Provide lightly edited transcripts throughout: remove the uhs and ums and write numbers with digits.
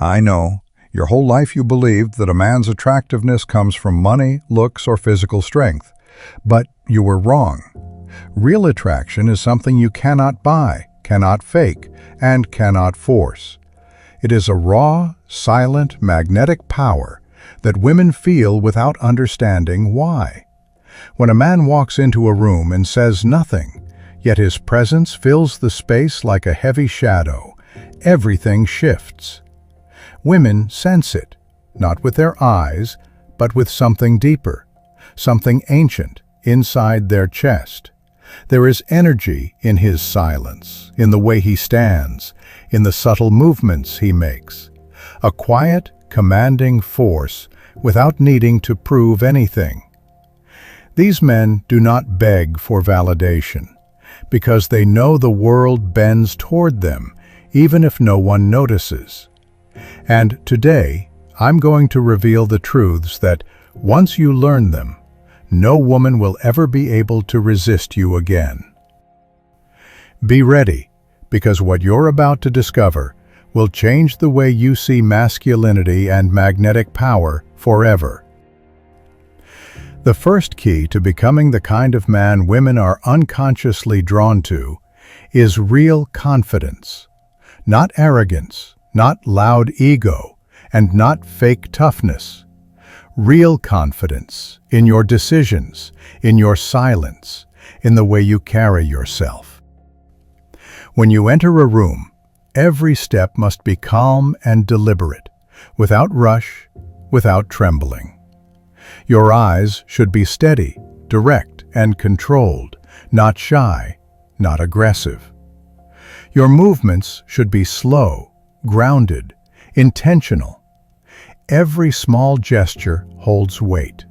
I know. Your whole life you believed that a man's attractiveness comes from money, looks, or physical strength. But you were wrong. Real attraction is something you cannot buy, cannot fake, and cannot force. It is a raw, silent, magnetic power that women feel without understanding why. When a man walks into a room and says nothing, yet his presence fills the space like a heavy shadow, everything shifts. Women sense it, not with their eyes, but with something deeper, something ancient, inside their chest. There is energy in his silence, in the way he stands, in the subtle movements he makes. A quiet, commanding force without needing to prove anything. These men do not beg for validation, because they know the world bends toward them, even if no one notices. And today, I'm going to reveal the truths that, once you learn them, no woman will ever be able to resist you again. Be ready, because what you're about to discover will change the way you see masculinity and magnetic power forever. The first key to becoming the kind of man women are unconsciously drawn to is real confidence. Not arrogance, not loud ego, and not fake toughness. Real confidence in your decisions, in your silence, in the way you carry yourself. When you enter a room, every step must be calm and deliberate, without rush, without trembling. Your eyes should be steady, direct, and controlled, not shy, not aggressive. Your movements should be slow, grounded, intentional. Every small gesture holds weight.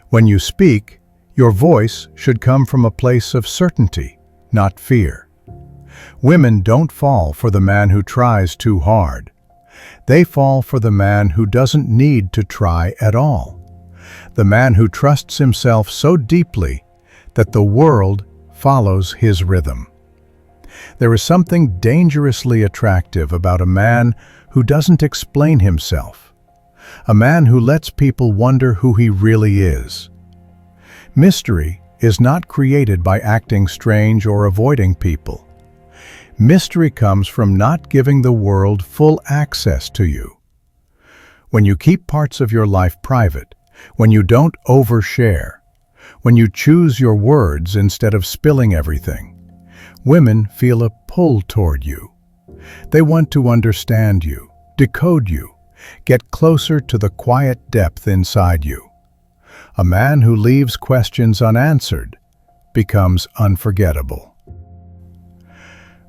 When you speak, your voice should come from a place of certainty, not fear. Women don't fall for the man who tries too hard. They fall for the man who doesn't need to try at all. The man who trusts himself so deeply that the world follows his rhythm. There is something dangerously attractive about a man who doesn't explain himself, a man who lets people wonder who he really is. Mystery is not created by acting strange or avoiding people. Mystery comes from not giving the world full access to you. When you keep parts of your life private, when you don't overshare, when you choose your words instead of spilling everything, women feel a pull toward you. They want to understand you, decode you, get closer to the quiet depth inside you. A man who leaves questions unanswered becomes unforgettable.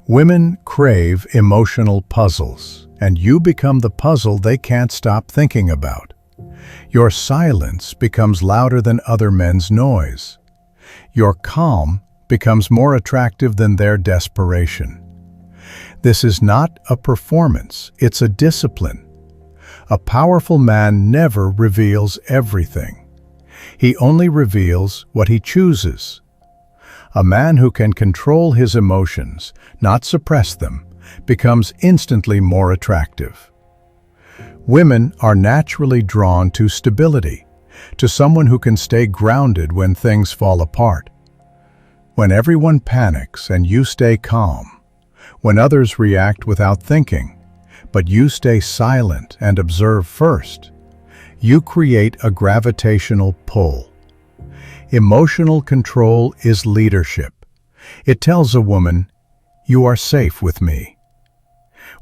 Women crave emotional puzzles, and you become the puzzle they can't stop thinking about. Your silence becomes louder than other men's noise. Your calm becomes more attractive than their desperation. This is not a performance, it's a discipline. A powerful man never reveals everything. He only reveals what he chooses. A man who can control his emotions, not suppress them, becomes instantly more attractive. Women are naturally drawn to stability, to someone who can stay grounded when things fall apart. When everyone panics and you stay calm, when others react without thinking, but you stay silent and observe first, you create a gravitational pull. Emotional control is leadership. It tells a woman, "You are safe with me."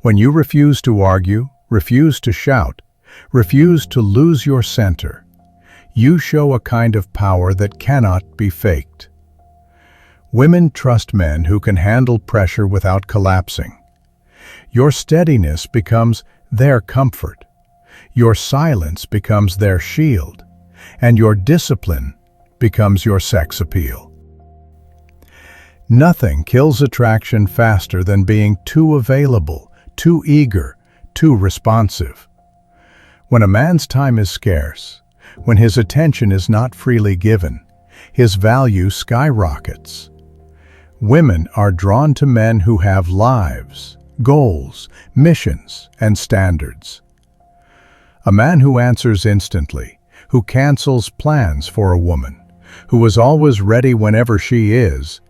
When you refuse to argue, refuse to shout, refuse to lose your center, you show a kind of power that cannot be faked. Women trust men who can handle pressure without collapsing. Your steadiness becomes their comfort. Your silence becomes their shield, and your discipline becomes your sex appeal. Nothing kills attraction faster than being too available, too eager, too responsive. When a man's time is scarce, when his attention is not freely given, his value skyrockets. Women are drawn to men who have lives, goals, missions, and standards. A man who answers instantly, who cancels plans for a woman, who is always ready whenever she is,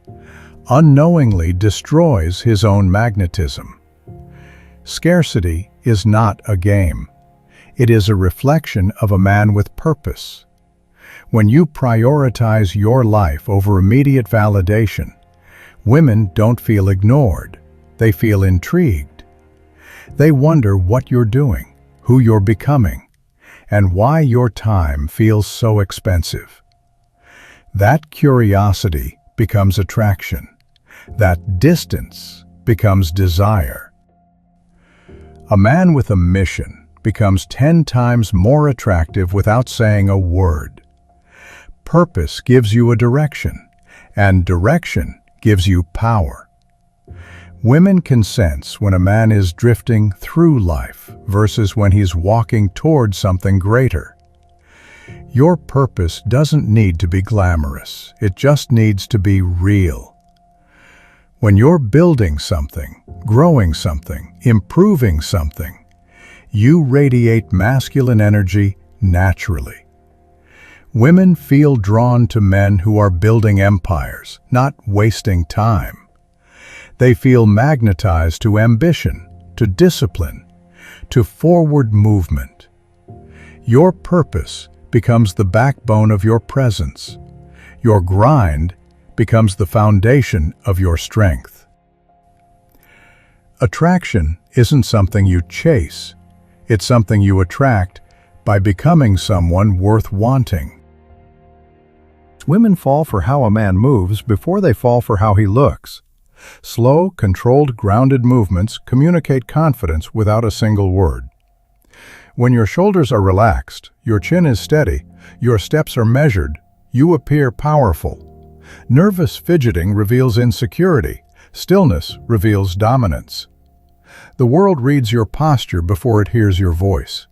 unknowingly destroys his own magnetism. Scarcity is not a game. It is a reflection of a man with purpose. When you prioritize your life over immediate validation, women don't feel ignored. They feel intrigued. They wonder what you're doing, who you're becoming, and why your time feels so expensive. That curiosity becomes attraction. That distance becomes desire. A man with a mission becomes 10 times more attractive without saying a word. Purpose gives you a direction, and direction gives you power. Women can sense when a man is drifting through life versus when he's walking toward something greater. Your purpose doesn't need to be glamorous. It just needs to be real. When you're building something, growing something, improving something, you radiate masculine energy naturally. Women feel drawn to men who are building empires, not wasting time. They feel magnetized to ambition, to discipline, to forward movement. Your purpose becomes the backbone of your presence. Your grind becomes the foundation of your strength. Attraction isn't something you chase. It's something you attract by becoming someone worth wanting. Women fall for how a man moves before they fall for how he looks. Slow, controlled, grounded movements communicate confidence without a single word. When your shoulders are relaxed, your chin is steady, your steps are measured, you appear powerful. Nervous fidgeting reveals insecurity. Stillness reveals dominance. The world reads your posture before it hears your voice.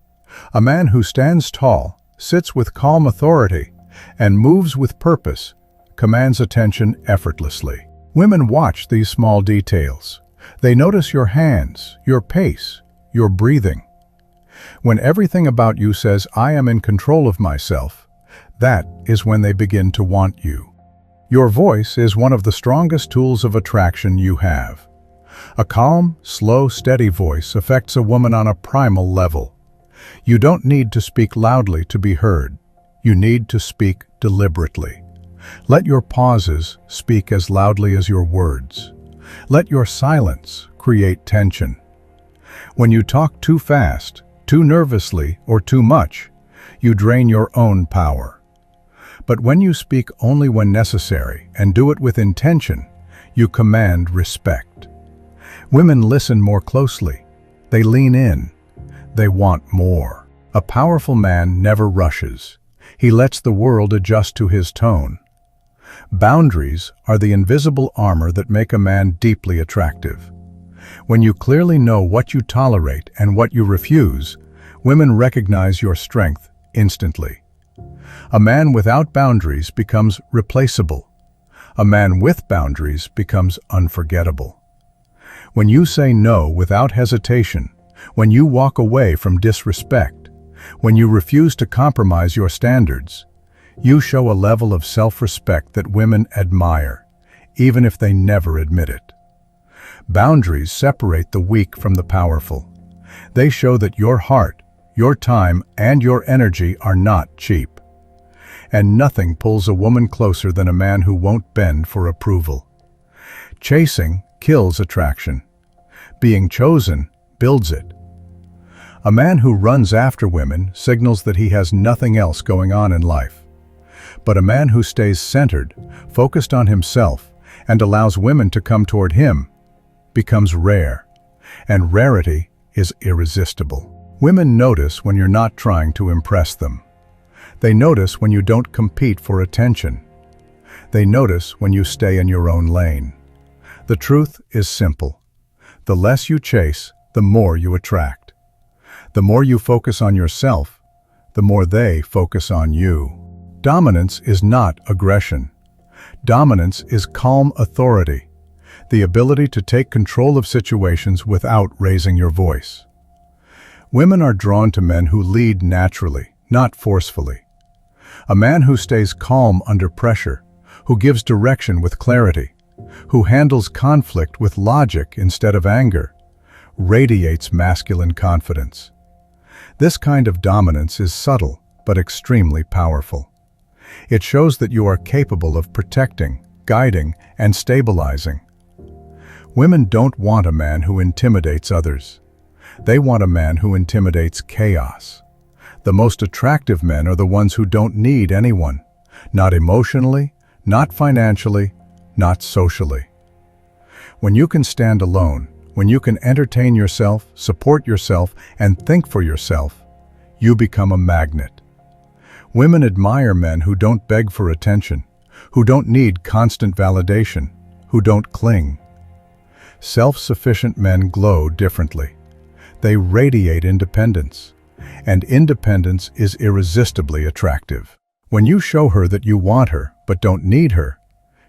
A man who stands tall, sits with calm authority, and moves with purpose commands attention effortlessly. Women watch these small details. They notice your hands, your pace, your breathing. When everything about you says, "I am in control of myself," that is when they begin to want you. Your voice is one of the strongest tools of attraction you have. A calm, slow, steady voice affects a woman on a primal level. You don't need to speak loudly to be heard. You need to speak deliberately. Let your pauses speak as loudly as your words. Let your silence create tension. When you talk too fast, too nervously, or too much, you drain your own power. But when you speak only when necessary and do it with intention, you command respect. Women listen more closely. They lean in. They want more. A powerful man never rushes. He lets the world adjust to his tone. Boundaries are the invisible armor that make a man deeply attractive. When you clearly know what you tolerate and what you refuse, women recognize your strength instantly. A man without boundaries becomes replaceable. A man with boundaries becomes unforgettable. When you say no without hesitation, when you walk away from disrespect, when you refuse to compromise your standards, you show a level of self-respect that women admire, even if they never admit it. Boundaries separate the weak from the powerful. They show that your heart, your time, and your energy are not cheap. And nothing pulls a woman closer than a man who won't bend for approval. Chasing kills attraction. Being chosen builds it. A man who runs after women signals that he has nothing else going on in life. But a man who stays centered, focused on himself, and allows women to come toward him becomes rare, and rarity is irresistible. Women notice when you're not trying to impress them. They notice when you don't compete for attention. They notice when you stay in your own lane. The truth is simple. The less you chase, the more you attract. The more you focus on yourself, the more they focus on you. Dominance is not aggression. Dominance is calm authority. the ability to take control of situations without raising your voice. Women are drawn to men who lead naturally, not forcefully. A man who stays calm under pressure, who gives direction with clarity, who handles conflict with logic instead of anger, radiates masculine confidence. This kind of dominance is subtle but extremely powerful. It shows that you are capable of protecting, guiding, and stabilizing. Women don't want a man who intimidates others. They want a man who intimidates chaos. The most attractive men are the ones who don't need anyone, not emotionally, not financially, not socially. When you can stand alone, when you can entertain yourself, support yourself, and think for yourself, you become a magnet. Women admire men who don't beg for attention, who don't need constant validation, who don't cling. Self-sufficient men glow differently. They radiate independence, and independence is irresistibly attractive. When you show her that you want her but don't need her,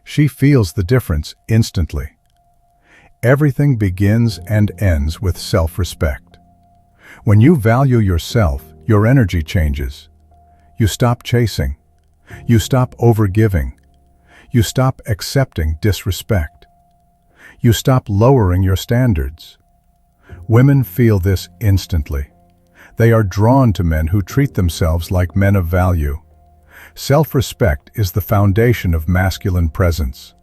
she feels the difference instantly. Everything begins and ends with self-respect. When you value yourself, your energy changes. You stop chasing. You stop overgiving. You stop accepting disrespect. You stop lowering your standards. Women feel this instantly. They are drawn to men who treat themselves like men of value. Self-respect is the foundation of masculine presence.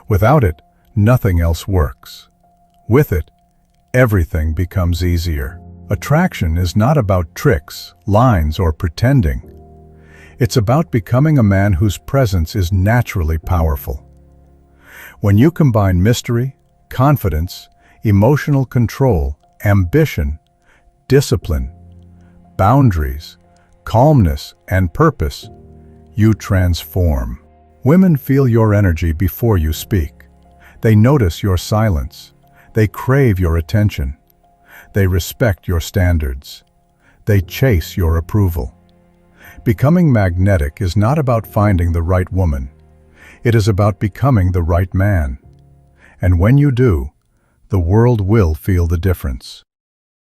Without it, nothing else works. With it, everything becomes easier. Attraction is not about tricks, lines, or pretending. It's about becoming a man whose presence is naturally powerful. When you combine mystery, confidence, emotional control, ambition, discipline, boundaries, calmness, and purpose, you transform. Women feel your energy before you speak. They notice your silence. They crave your attention. They respect your standards. They chase your approval. Becoming magnetic is not about finding the right woman. It is about becoming the right man. And when you do, the world will feel the difference.